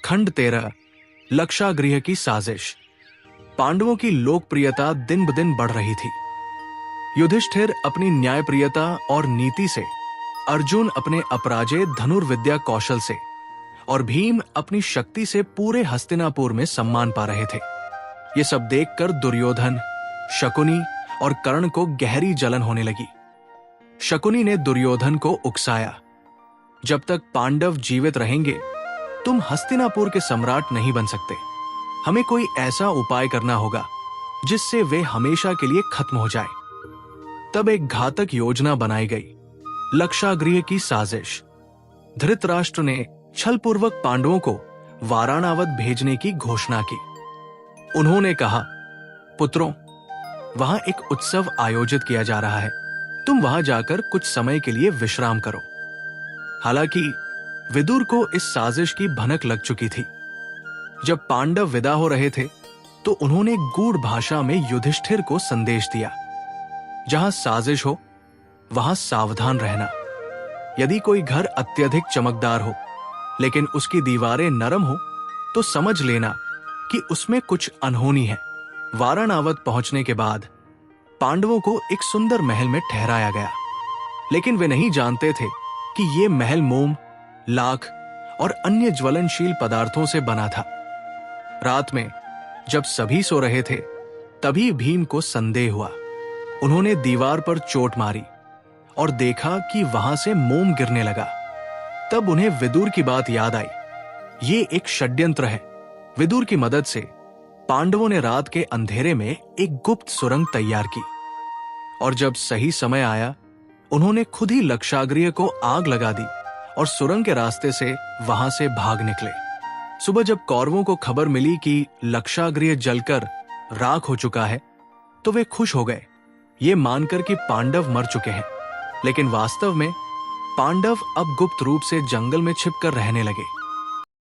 खंड 13 लक्षागृह की साजिश। पांडवों की लोकप्रियता दिन ब दिन बढ़ रही थी। युधिष्ठिर अपनी न्यायप्रियता और नीति से, अर्जुन अपने अपराजेय धनुर्विद्या कौशल से और भीम अपनी शक्ति से पूरे हस्तिनापुर में सम्मान पा रहे थे। ये सब देखकर दुर्योधन, शकुनी और कर्ण को गहरी जलन होने लगी। शकुनी ने दुर्योधन को उकसाया, जब तक पांडव जीवित रहेंगे तुम हस्तिनापुर के सम्राट नहीं बन सकते। हमें कोई ऐसा उपाय करना होगा जिससे वे हमेशा के लिए खत्म हो जाए। तब एक घातक योजना बनाई गई, लक्षागृह की साजिश। धृतराष्ट्र ने छलपूर्वक पांडवों को वाराणावत भेजने की घोषणा की। उन्होंने कहा, पुत्रों, वहां एक उत्सव आयोजित किया जा रहा है, तुम वहां जाकर कुछ समय के लिए विश्राम करो। हालांकि विदुर को इस साजिश की भनक लग चुकी थी। जब पांडव विदा हो रहे थे तो उन्होंने गूढ़ भाषा में युधिष्ठिर को संदेश दिया, जहां साजिश हो वहां सावधान रहना। यदि कोई घर अत्यधिक चमकदार हो लेकिन उसकी दीवारें नरम हो तो समझ लेना कि उसमें कुछ अनहोनी है। वाराणावत पहुंचने के बाद पांडवों को एक सुंदर महल में ठहराया गया, लेकिन वे नहीं जानते थे कि यह महल मोम, लाख और अन्य ज्वलनशील पदार्थों से बना था। रात में जब सभी सो रहे थे तभी भीम को संदेह हुआ। उन्होंने दीवार पर चोट मारी और देखा कि वहां से मोम गिरने लगा। तब उन्हें विदुर की बात याद आई। ये एक षड्यंत्र है। विदुर की मदद से पांडवों ने रात के अंधेरे में एक गुप्त सुरंग तैयार की और जब सही समय आया उन्होंने खुद ही लक्षागृह को आग लगा दी और सुरंग के रास्ते से वहां से भाग निकले। सुबह जब कौरवों को खबर मिली कि लक्षागृह जलकर राख हो चुका है तो वे खुश हो गए, ये मानकर कि पांडव मर चुके हैं। लेकिन वास्तव में पांडव अब गुप्त रूप से जंगल में छिपकर रहने लगे।